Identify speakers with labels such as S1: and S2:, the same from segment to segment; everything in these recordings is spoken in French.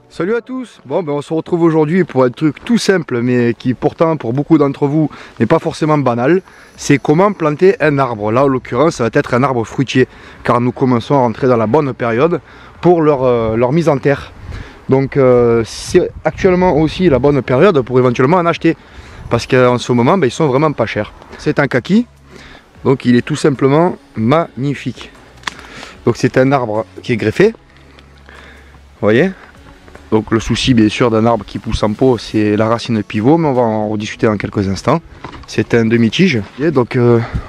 S1: Salut à tous. Bon ben on se retrouve aujourd'hui pour un truc tout simple mais qui pourtant pour beaucoup d'entre vous n'est pas forcément banal. C'est comment planter un arbre. Là en l'occurrence ça va être un arbre fruitier car nous commençons à rentrer dans la bonne période pour leur mise en terre. Donc c'est actuellement aussi la bonne période pour éventuellement en acheter parce qu'en ce moment ben, ils sont vraiment pas chers. C'est un kaki, donc il est tout simplement magnifique. Donc c'est un arbre qui est greffé, vous voyez. Donc le souci bien sûr d'un arbre qui pousse en pot, c'est la racine pivot, mais on va en rediscuter dans quelques instants. C'est un demi-tige, donc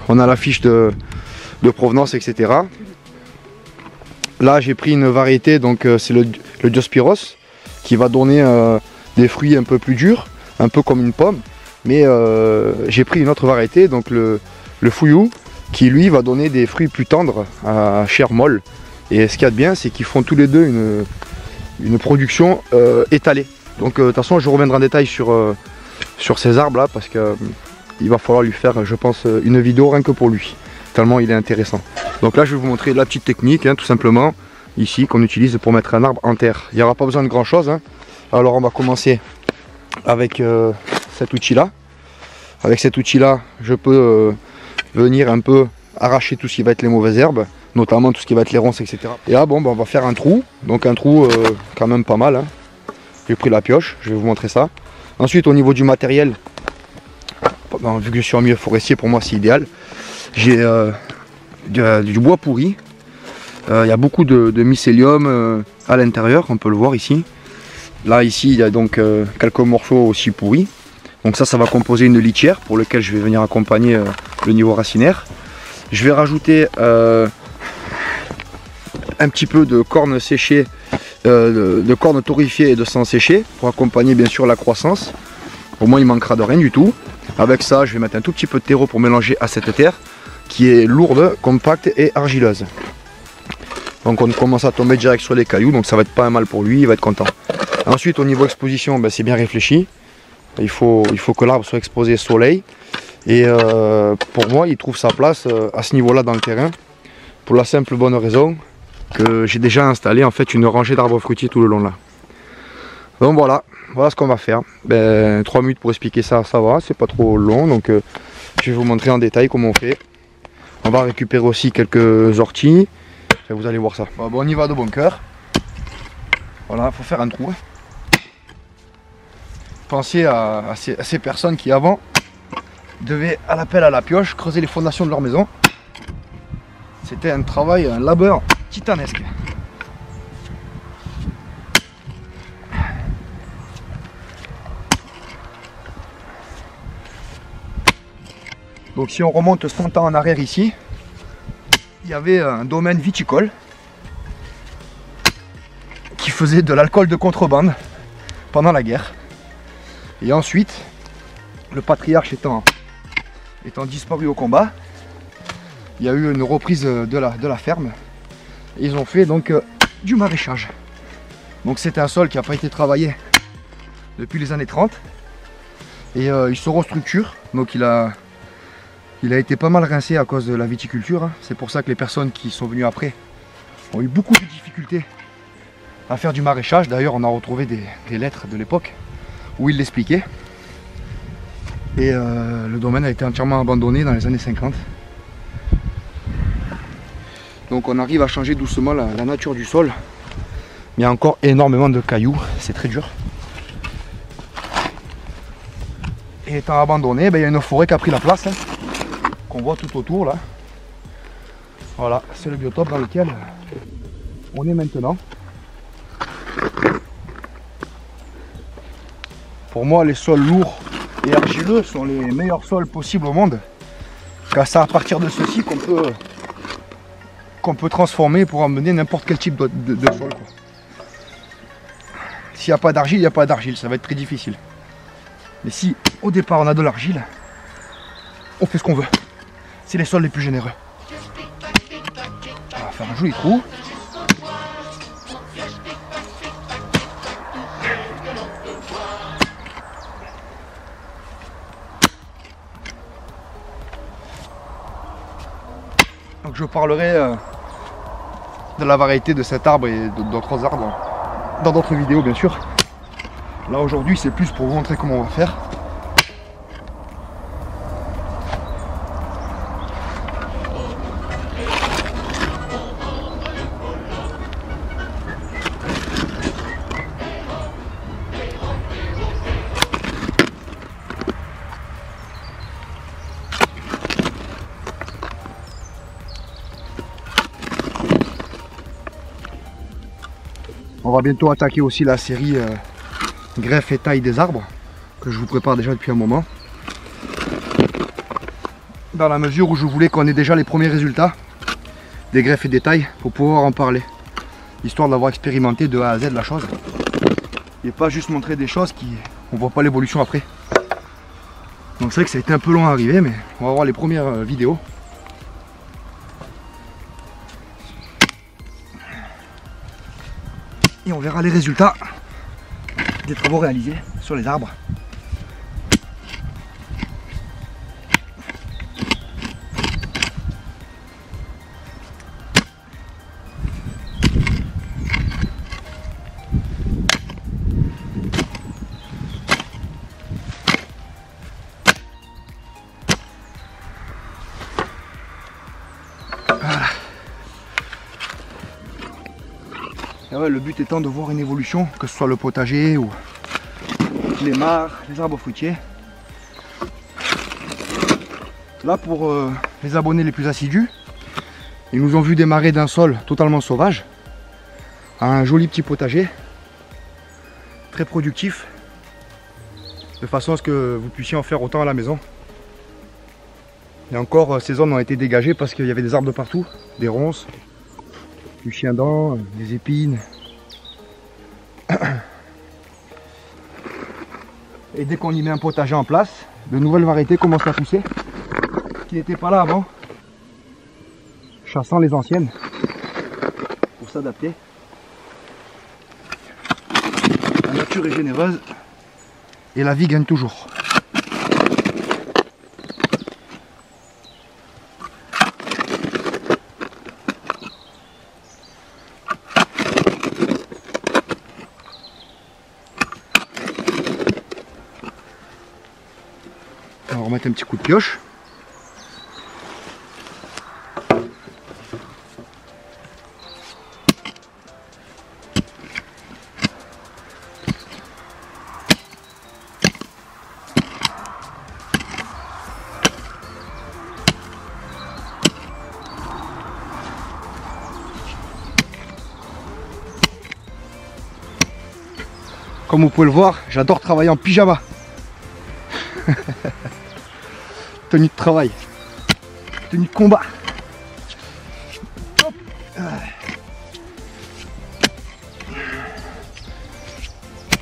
S1: on a la fiche de provenance, etc. Là j'ai pris une variété, donc c'est le Diospyros, qui va donner des fruits un peu plus durs, un peu comme une pomme. Mais j'ai pris une autre variété, donc le Fouillou, qui lui va donner des fruits plus tendres, à chair molle. Et ce qu'il y a de bien, c'est qu'ils font tous les deux une production étalée. Donc de toute façon je reviendrai en détail sur ces arbres là parce que il va falloir lui faire je pense une vidéo rien que pour lui, tellement il est intéressant. Donc là je vais vous montrer la petite technique tout simplement ici qu'on utilise pour mettre un arbre en terre. Il n'y aura pas besoin de grand chose Alors on va commencer avec cet outil là. Avec cet outil là je peux venir un peu arracher tout ce qui va être les mauvaises herbes, notamment tout ce qui va être les ronces, etc. Et là bon, on va faire un trou, donc un trou quand même pas mal. J'ai pris la pioche, je vais vous montrer ça. Ensuite au niveau du matériel, vu que je suis en milieu forestier, pour moi c'est idéal. J'ai du bois pourri, il y a beaucoup de mycélium à l'intérieur, on peut le voir ici. Là ici il y a donc quelques morceaux aussi pourris. Donc ça va composer une litière pour laquelle je vais venir accompagner le niveau racinaire. Je vais rajouter un petit peu de cornes séchées, de cornes torréfiées et de sang séché pour accompagner bien sûr la croissance. Au moins il manquera de rien du tout. Avec ça je vais mettre un tout petit peu de terreau pour mélanger à cette terre qui est lourde, compacte et argileuse. Donc on commence à tomber direct sur les cailloux, donc ça va être pas mal pour lui, il va être content. Ensuite au niveau exposition, c'est bien réfléchi. Il faut que l'arbre soit exposé au soleil. Et pour moi il trouve sa place à ce niveau là dans le terrain. Pour la simple bonne raison que j'ai déjà installé en fait une rangée d'arbres fruitiers tout le long là. Donc voilà ce qu'on va faire. 3 minutes pour expliquer ça, ça va, c'est pas trop long. Donc je vais vous montrer en détail comment on fait. On va récupérer aussi quelques orties. Et vous allez voir ça. Bon, on y va de bon cœur. Voilà, il faut faire un trou. Pensez à ces personnes qui avant devaient à l'appel à la pioche creuser les fondations de leur maison. C'était un travail, un labeur titanesque. Donc si on remonte 100 ans en arrière ici, il y avait un domaine viticole qui faisait de l'alcool de contrebande pendant la guerre. Et ensuite, le patriarche étant disparu au combat, il y a eu une reprise de la ferme. Et ils ont fait donc du maraîchage. Donc c'était un sol qui n'a pas été travaillé depuis les années 30. Et il se restructure. Donc il a été pas mal rincé à cause de la viticulture. C'est pour ça que les personnes qui sont venues après ont eu beaucoup de difficultés à faire du maraîchage. D'ailleurs on a retrouvé des lettres de l'époque où il l'expliquait. Et le domaine a été entièrement abandonné dans les années 50. Donc on arrive à changer doucement la nature du sol. Mais il y a encore énormément de cailloux, c'est très dur. Et étant abandonné, il y a une forêt qui a pris la place, qu'on voit tout autour là. Voilà, c'est le biotope dans lequel on est maintenant. Pour moi, les sols lourds et argileux sont les meilleurs sols possibles au monde. Car c'est à partir de ceci qu'on peut transformer pour emmener n'importe quel type de sol. S'il n'y a pas d'argile, il n'y a pas d'argile, ça va être très difficile. Mais si au départ on a de l'argile, on fait ce qu'on veut. C'est les sols les plus généreux. On va faire un joli trou. Donc je parlerai de la variété de cet arbre et d'autres arbres dans d'autres vidéos bien sûr. Là aujourd'hui c'est plus pour vous montrer comment on va faire. On va bientôt attaquer aussi la série greffe et taille des arbres que je vous prépare déjà depuis un moment. Dans la mesure où je voulais qu'on ait déjà les premiers résultats des greffes et des tailles pour pouvoir en parler. Histoire d'avoir expérimenté de A à Z la chose. Et pas juste montrer des choses qui on voit pas l'évolution après. Donc c'est vrai que ça a été un peu long à arriver, mais on va voir les premières vidéos. Et on verra les résultats des travaux réalisés sur les arbres. Voilà. Et ouais, le but étant de voir une évolution, que ce soit le potager ou les mares, les arbres fruitiers. Là pour les abonnés les plus assidus, ils nous ont vu démarrer d'un sol totalement sauvage à un joli petit potager, très productif, de façon à ce que vous puissiez en faire autant à la maison. Et encore, ces zones ont été dégagées parce qu'il y avait des arbres de partout, des ronces, du chien-dent, des épines. Et dès qu'on y met un potager en place, de nouvelles variétés commencent à pousser, qui n'étaient pas là avant, chassant les anciennes pour s'adapter. La nature est généreuse et la vie gagne toujours. On va remettre un petit coup de pioche. Comme vous pouvez le voir, j'adore travailler en pyjama. Tenue de travail, tenue de combat. Hop.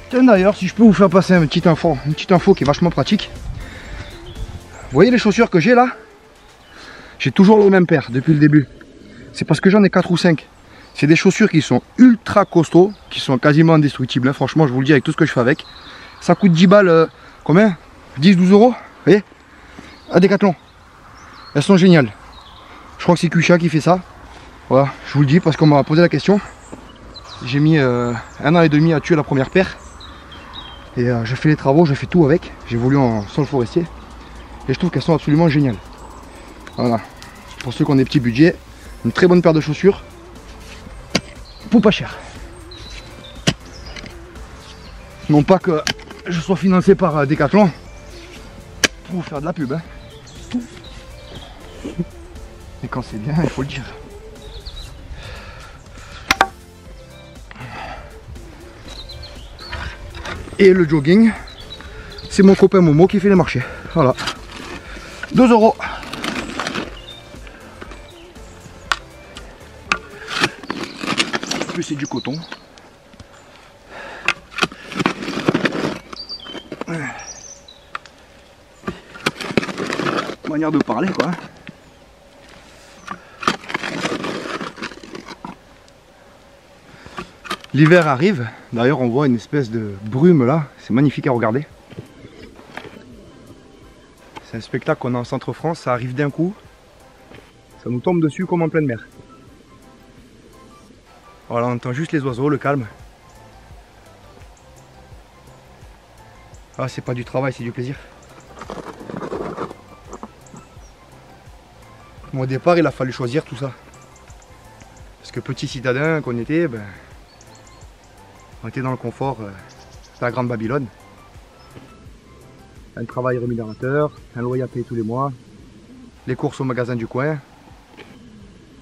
S1: Tiens d'ailleurs, si je peux vous faire passer une petite info qui est vachement pratique. Vous voyez les chaussures que j'ai là? J'ai toujours les mêmes paires depuis le début. C'est parce que j'en ai 4 ou 5. C'est des chaussures qui sont ultra costauds, qui sont quasiment indestructibles. Hein. Franchement, je vous le dis avec tout ce que je fais avec. Ça coûte 10 balles, combien? 10-12 euros, vous voyez? À Decathlon. Elles sont géniales. Je crois que c'est Kusha qui fait ça. Voilà, je vous le dis parce qu'on m'a posé la question. J'ai mis 1 an et demi à tuer la première paire. Et j'ai fait les travaux, j'ai fait tout avec. J'ai voulu en sol forestier. Et je trouve qu'elles sont absolument géniales. Voilà. Pour ceux qui ont des petits budgets, une très bonne paire de chaussures. Pour pas cher. Non pas que je sois financé par Decathlon pour vous faire de la pub. Hein. Et quand c'est bien, il faut le dire. Et le jogging, c'est mon copain Momo qui fait les marchés. Voilà. 2 euros. Plus c'est du coton. Manière de parler quoi. L'hiver arrive, d'ailleurs on voit une espèce de brume là, c'est magnifique à regarder. C'est un spectacle qu'on a en Centre-France, ça arrive d'un coup, ça nous tombe dessus comme en pleine mer. Voilà, on entend juste les oiseaux, le calme. Ah, c'est pas du travail, c'est du plaisir. Bon, au départ, il a fallu choisir tout ça. Parce que petit citadin qu'on était, ben, on était dans le confort de la Grande Babylone. Un travail rémunérateur, un loyer à payer tous les mois, les courses au magasin du coin.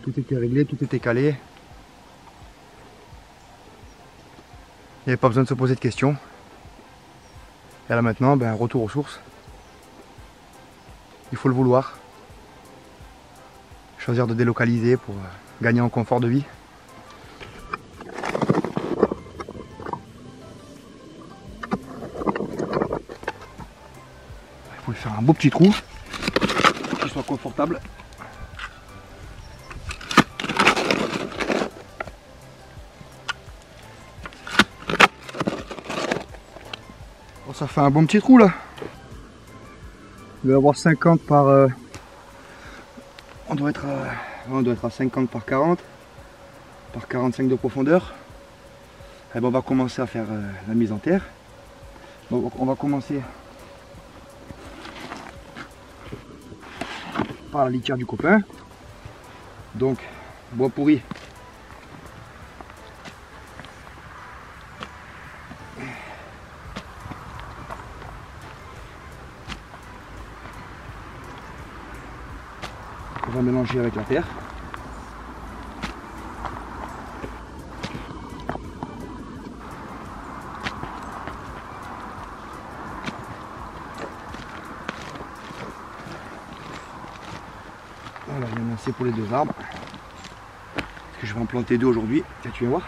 S1: Tout était réglé, tout était calé. Il n'y avait pas besoin de se poser de questions. Et là maintenant, ben, retour aux sources. Il faut le vouloir. Choisir de délocaliser pour gagner en confort de vie. Il faut lui faire un beau petit trou, qu'il soit confortable. Bon, ça fait un bon petit trou là. Il doit y avoir 50 par... On doit être à 50 par 40, par 45 de profondeur. Et ben on va commencer à faire la mise en terre. Donc on va commencer par la litière du copain. Donc bois pourri. On va mélanger avec la terre. Voilà, il y en a assez pour les 2 arbres. Parce que je vais en planter 2 aujourd'hui. Tiens, tu vas voir.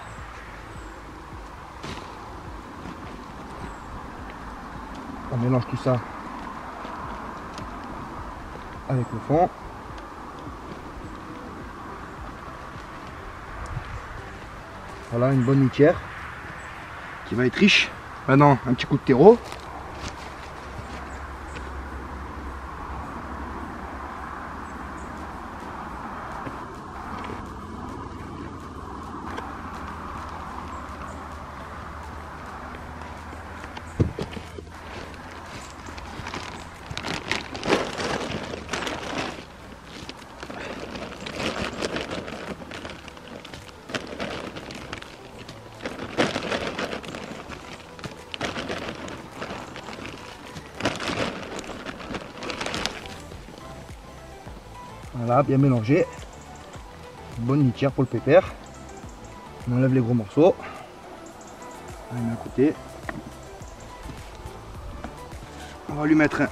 S1: On mélange tout ça avec le fond. Voilà, une bonne litière qui va être riche. Maintenant, un petit coup de terreau. Voilà, bien mélangé. Bonne litière pour le pépère. On enlève les gros morceaux. On les met à côté. On va lui mettre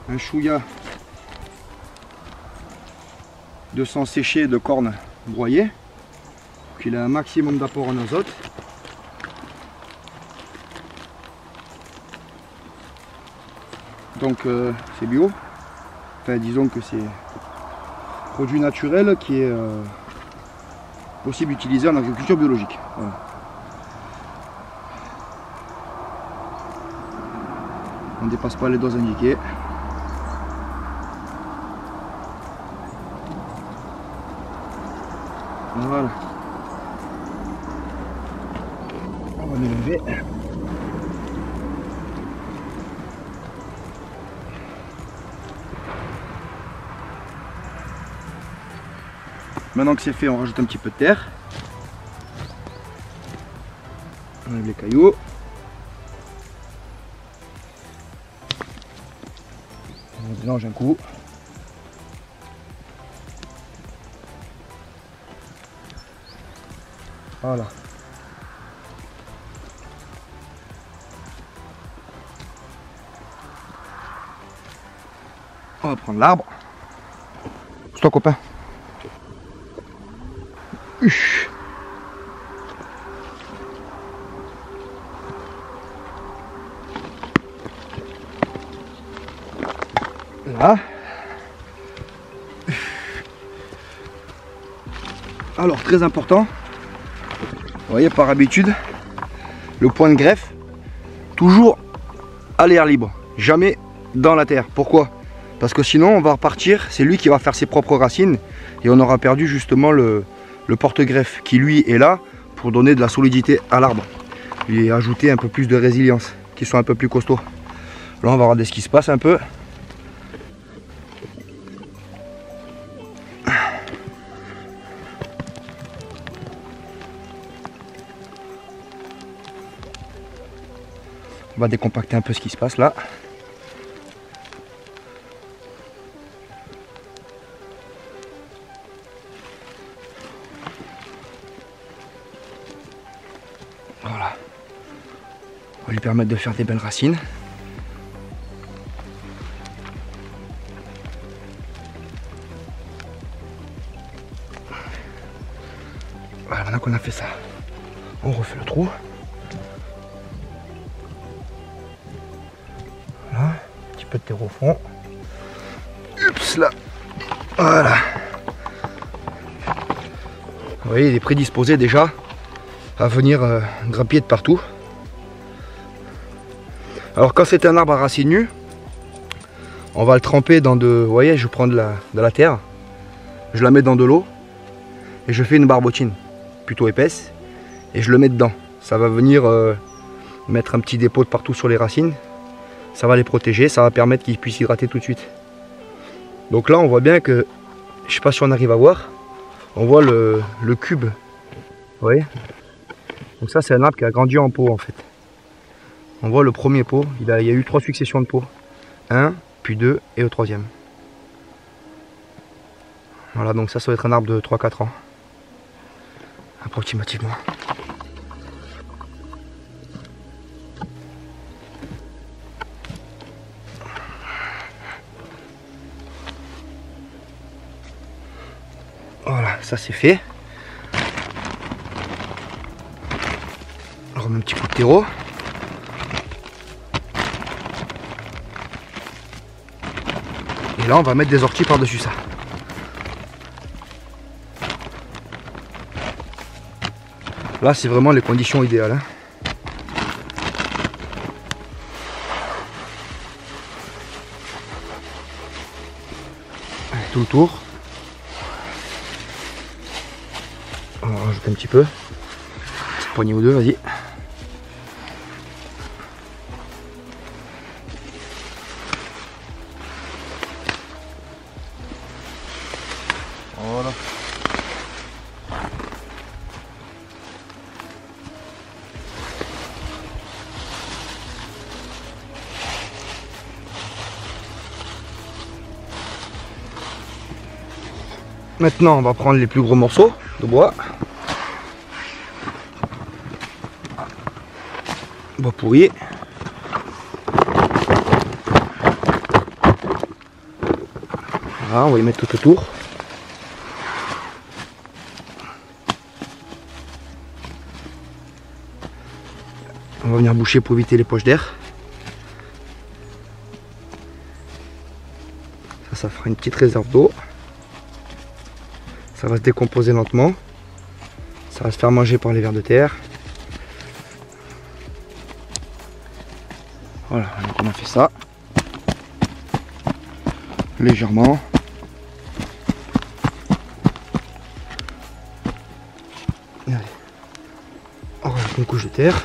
S1: un chouïa de sang séché de corne broyée. Pour qu'il ait un maximum d'apport en azote. Donc c'est bio. Enfin, disons que c'est produit naturel qui est possible d'utiliser en agriculture biologique. Voilà. On ne dépasse pas les doses indiquées. Voilà. On va mélanger. Maintenant que c'est fait, on rajoute un petit peu de terre. On enlève les cailloux. On mélange un coup. Voilà. On va prendre l'arbre. C'est toi, copain. Là. Alors, très important, vous voyez, par habitude, le point de greffe, toujours à l'air libre, jamais dans la terre. Pourquoi? Parce que sinon on va repartir, c'est lui qui va faire ses propres racines et on aura perdu justement le porte-greffe qui lui est là pour donner de la solidité à l'arbre et ajouter un peu plus de résilience, qui sont un peu plus costauds. Là on va regarder ce qui se passe un peu. On va décompacter un peu ce qui se passe là. Voilà. On va lui permettre de faire des belles racines. Voilà, maintenant qu'on a fait ça, on refait le trou. Voilà, un petit peu de terreau au fond. Oups là. Voilà. Vous voyez, il est prédisposé déjà à venir grappiller de partout. Alors quand c'est un arbre à racines nues, on va le tremper dans de... Vous voyez, je prends de la terre, je la mets dans de l'eau et je fais une barbotine plutôt épaisse et je le mets dedans. Ça va venir mettre un petit dépôt de partout sur les racines. Ça va les protéger, ça va permettre qu'ils puissent hydrater tout de suite. Donc là on voit bien que, je sais pas si on arrive à voir, on voit le cube. Vous voyez? Donc ça c'est un arbre qui a grandi en pot en fait. On voit le premier pot, il y a eu 3 successions de pots. 1, puis 2 et le troisième. Voilà, donc ça va être un arbre de 3-4 ans. Approximativement. Voilà, ça c'est fait. On remet un petit coup de terreau. Et là on va mettre des orties par-dessus ça. Là c'est vraiment les conditions idéales. Allez, tout le tour. On va rajouter un petit peu. Petite poignée ou deux, vas-y. Voilà. Maintenant, on va prendre les plus gros morceaux de bois. Bois pourri. Voilà, on va y mettre tout autour. On va venir boucher pour éviter les poches d'air. Ça fera une petite réserve d'eau. Ça va se décomposer lentement. Ça va se faire manger par les vers de terre. Voilà, donc on a fait ça. Légèrement. Allez. On rajoute une couche de terre.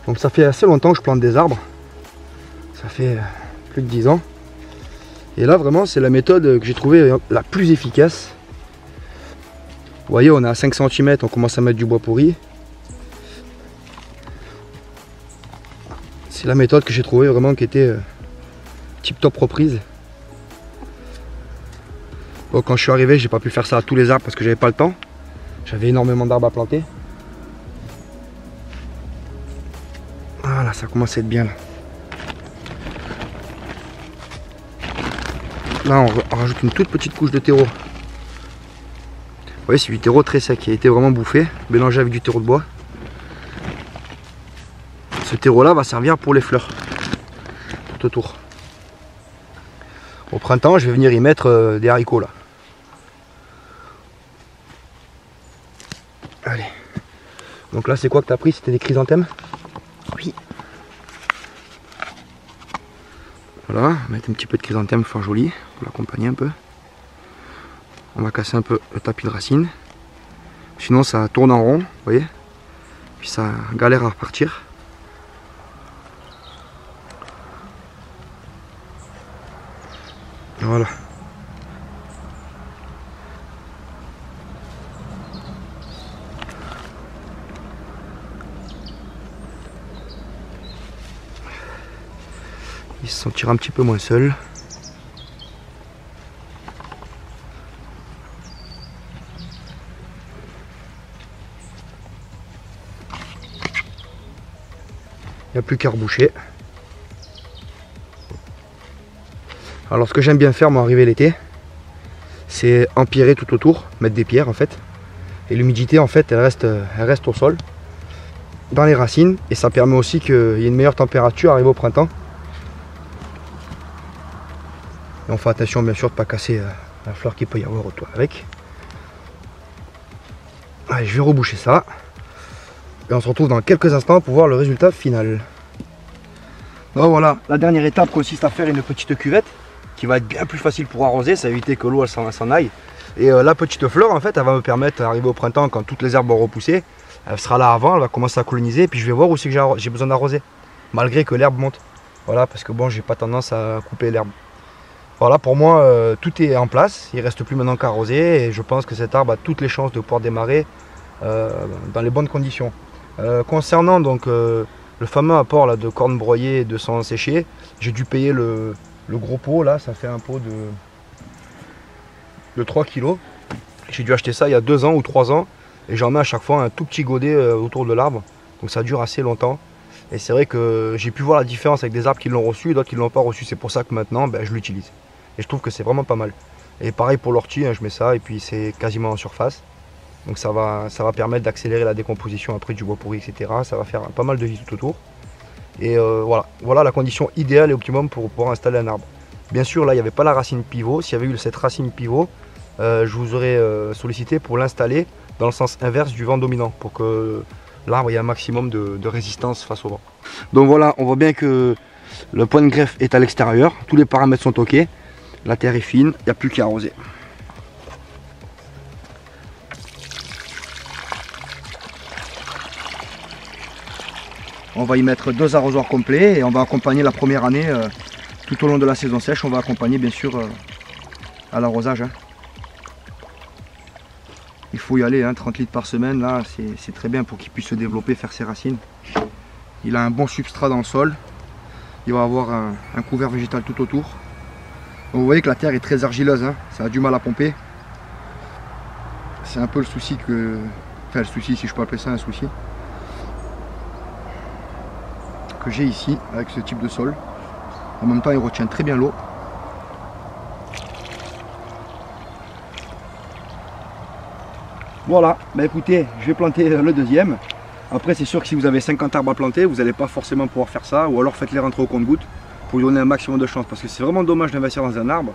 S1: Donc ça fait assez longtemps que je plante des arbres. Ça fait plus de 10 ans. Et là vraiment c'est la méthode que j'ai trouvée la plus efficace. Vous voyez, on est à 5 cm, on commence à mettre du bois pourri. C'est la méthode que j'ai trouvée vraiment qui était tip top reprise. Bon, quand je suis arrivé, j'ai pas pu faire ça à tous les arbres parce que j'avais pas le temps. J'avais énormément d'arbres à planter. Voilà, ça commence à être bien là. Là, on rajoute une toute petite couche de terreau. Vous voyez, c'est du terreau très sec qui a été vraiment bouffé, mélangé avec du terreau de bois. Ce terreau là va servir pour les fleurs tout autour. Au printemps, je vais venir y mettre des haricots là. Allez. Donc là, c'est quoi que tu as pris? C'était des chrysanthèmes? Oui. Voilà, on va mettre un petit peu de chrysanthème fort joli pour l'accompagner un peu. On va casser un peu le tapis de racines. Sinon ça tourne en rond, vous voyez. Puis ça galère à repartir. Voilà. Il se sentira un petit peu moins seul. Il n'y a plus qu'à reboucher. Alors ce que j'aime bien faire moi arrivé l'été, c'est empirer tout autour, mettre des pierres en fait. Et l'humidité en fait elle reste au sol, dans les racines, et ça permet aussi qu'il y ait une meilleure température arrivé au printemps. Et on fait attention bien sûr de ne pas casser la fleur qu'il peut y avoir autour avec. Allez, je vais reboucher ça. Et on se retrouve dans quelques instants pour voir le résultat final. Donc voilà, la dernière étape consiste à faire une petite cuvette qui va être bien plus facile pour arroser, ça va éviter que l'eau s'en aille. Et la petite fleur en fait, elle va me permettre d'arriver au printemps quand toutes les herbes vont repousser. Elle sera là avant, elle va commencer à coloniser, et puis je vais voir aussi que j'ai besoin d'arroser, malgré que l'herbe monte. Voilà, parce que bon, j'ai pas tendance à couper l'herbe. Voilà, pour moi, tout est en place, il ne reste plus maintenant qu'à arroser, et je pense que cet arbre a toutes les chances de pouvoir démarrer dans les bonnes conditions. Concernant donc le fameux apport là, de cornes broyées et de sang séché, j'ai dû payer le gros pot, là, ça fait un pot de 3 kg. J'ai dû acheter ça il y a 2 ans ou 3 ans, et j'en mets à chaque fois un tout petit godet autour de l'arbre, donc ça dure assez longtemps. Et c'est vrai que j'ai pu voir la différence avec des arbres qui l'ont reçu et d'autres qui ne l'ont pas reçu, c'est pour ça que maintenant je l'utilise. Et je trouve que c'est vraiment pas mal. Et pareil pour l'ortie, hein, je mets ça et puis c'est quasiment en surface. Donc ça va permettre d'accélérer la décomposition après du bois pourri, etc. Ça va faire pas mal de vie tout autour. Et voilà la condition idéale et optimum pour pouvoir installer un arbre. Bien sûr, là, il n'y avait pas la racine pivot. S'il y avait eu cette racine pivot, je vous aurais sollicité pour l'installer dans le sens inverse du vent dominant, pour que l'arbre ait un maximum de résistance face au vent. Donc voilà, on voit bien que le point de greffe est à l'extérieur. Tous les paramètres sont OK. La terre est fine, il n'y a plus qu'à arroser. On va y mettre 2 arrosoirs complets et on va accompagner la première année tout au long de la saison sèche. On va accompagner bien sûr à l'arrosage. Hein. Il faut y aller, hein, 30 litres par semaine, là c'est très bien pour qu'il puisse se développer, faire ses racines. Il a un bon substrat dans le sol. Il va avoir un couvert végétal tout autour. Donc vous voyez que la terre est très argileuse, hein, ça a du mal à pomper. C'est un peu le souci enfin le souci, si je peux appeler ça un souci, que j'ai ici avec ce type de sol. En même temps il retient très bien l'eau. Voilà, bah écoutez, je vais planter le deuxième. Après c'est sûr que si vous avez 50 arbres à planter, vous n'allez pas forcément pouvoir faire ça, ou alors faites-les rentrer au compte-gouttes pour lui donner un maximum de chance, parce que c'est vraiment dommage d'investir dans un arbre,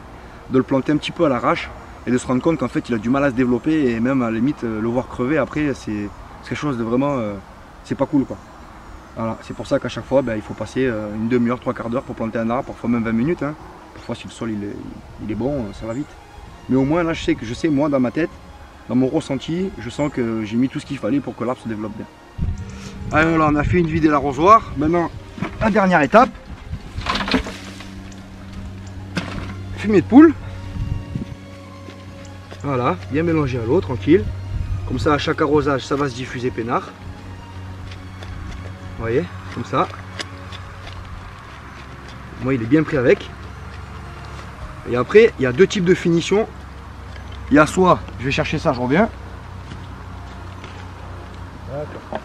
S1: de le planter un petit peu à l'arrache et de se rendre compte qu'en fait il a du mal à se développer, et même à la limite le voir crever après, c'est quelque chose de vraiment, c'est pas cool quoi. Voilà, c'est pour ça qu'à chaque fois il faut passer une demi-heure, 3/4 d'heure pour planter un arbre, parfois même 20 minutes. Hein. Parfois si le sol il est bon, ça va vite. Mais au moins là je sais moi dans ma tête, dans mon ressenti, je sens que j'ai mis tout ce qu'il fallait pour que l'arbre se développe bien. Allez voilà, on a fait une vidéo de l'arrosoir. Maintenant la dernière étape. Fumier de poule. Voilà, bien mélangé à l'eau, tranquille. Comme ça à chaque arrosage ça va se diffuser peinard. Vous voyez, comme ça. Moi il est bien pris avec. Et après il y a 2 types de finition. Il y a soit, je vais chercher ça, je reviens. D'accord.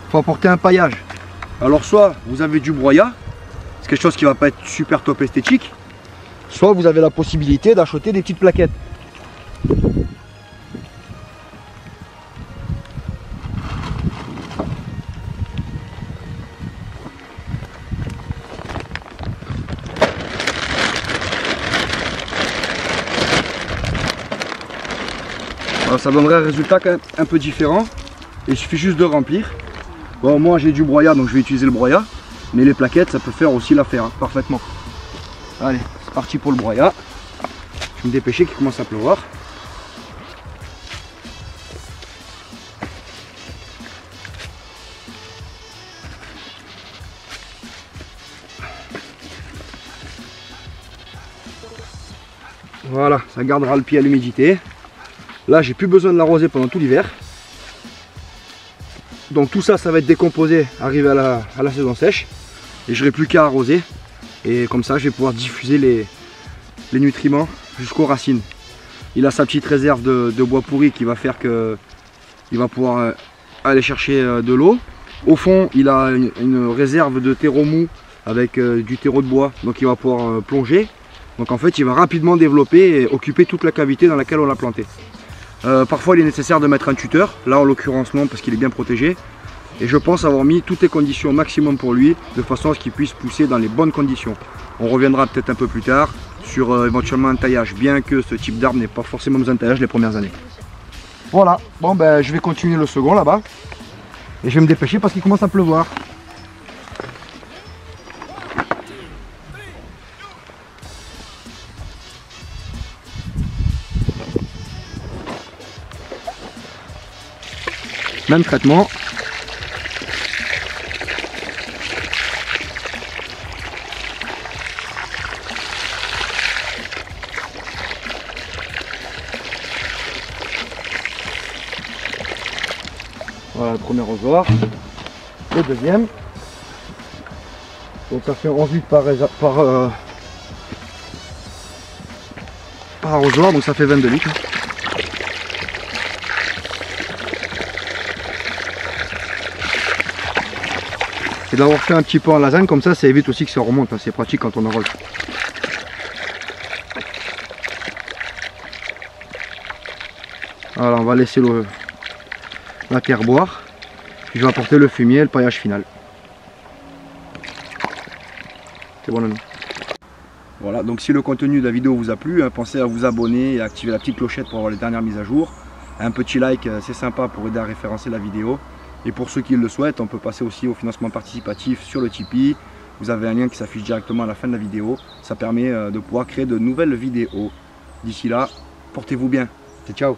S1: Il faut apporter un paillage. Alors soit vous avez du broyat, c'est quelque chose qui va pas être super top esthétique, soit vous avez la possibilité d'acheter des petites plaquettes. Alors ça donnerait un résultat quand même un peu différent, et il suffit juste de remplir. Bon, moi j'ai du broyat donc je vais utiliser le broyat, mais les plaquettes ça peut faire aussi l'affaire hein, parfaitement. Allez, c'est parti pour le broyat. Je vais me dépêcher qu'il commence à pleuvoir.
S2: Voilà, ça gardera le pied à l'humidité. Là, j'ai plus besoin de l'arroser pendant tout l'hiver. Donc tout ça, ça va être décomposé, arrivé à la saison sèche. Et je n'aurai plus qu'à arroser. Et comme ça, je vais pouvoir diffuser les nutriments jusqu'aux racines. Il a sa petite réserve de bois pourri qui va faire que il va pouvoir aller chercher de l'eau. Au fond, il a une réserve de terreau mou avec du terreau de bois, donc il va pouvoir plonger. Donc en fait, il va rapidement développer et occuper toute la cavité dans laquelle on l'a planté. Parfois, il est nécessaire de mettre un tuteur. Là, en l'occurrence, non, parce qu'il est bien protégé. Et je pense avoir mis toutes les conditions maximum pour lui, de façon à ce qu'il puisse pousser dans les bonnes conditions. On reviendra peut-être un peu plus tard sur éventuellement un taillage, bien que ce type d'arbre n'ait pas forcément besoin de taillage les premières années. Voilà, bon ben je vais continuer le second là-bas. Et je vais me dépêcher parce qu'il commence à pleuvoir. Même traitement. Voilà le premier arrosoir, le deuxième. Donc ça fait 11 litres par arrosoir, donc ça fait 22 litres. Et d'avoir fait un petit peu en lasagne comme ça évite aussi que ça remonte, c'est pratique quand on arrose. Voilà, on va laisser la terre boire, puis je vais apporter le fumier et le paillage final. C'est bon, voilà, donc si le contenu de la vidéo vous a plu, pensez à vous abonner et à activer la petite clochette pour avoir les dernières mises à jour. Un petit like, c'est sympa pour aider à référencer la vidéo. Et pour ceux qui le souhaitent, on peut passer aussi au financement participatif sur le Tipeee. Vous avez un lien qui s'affiche directement à la fin de la vidéo. Ça permet de pouvoir créer de nouvelles vidéos. D'ici là, portez-vous bien. Ciao.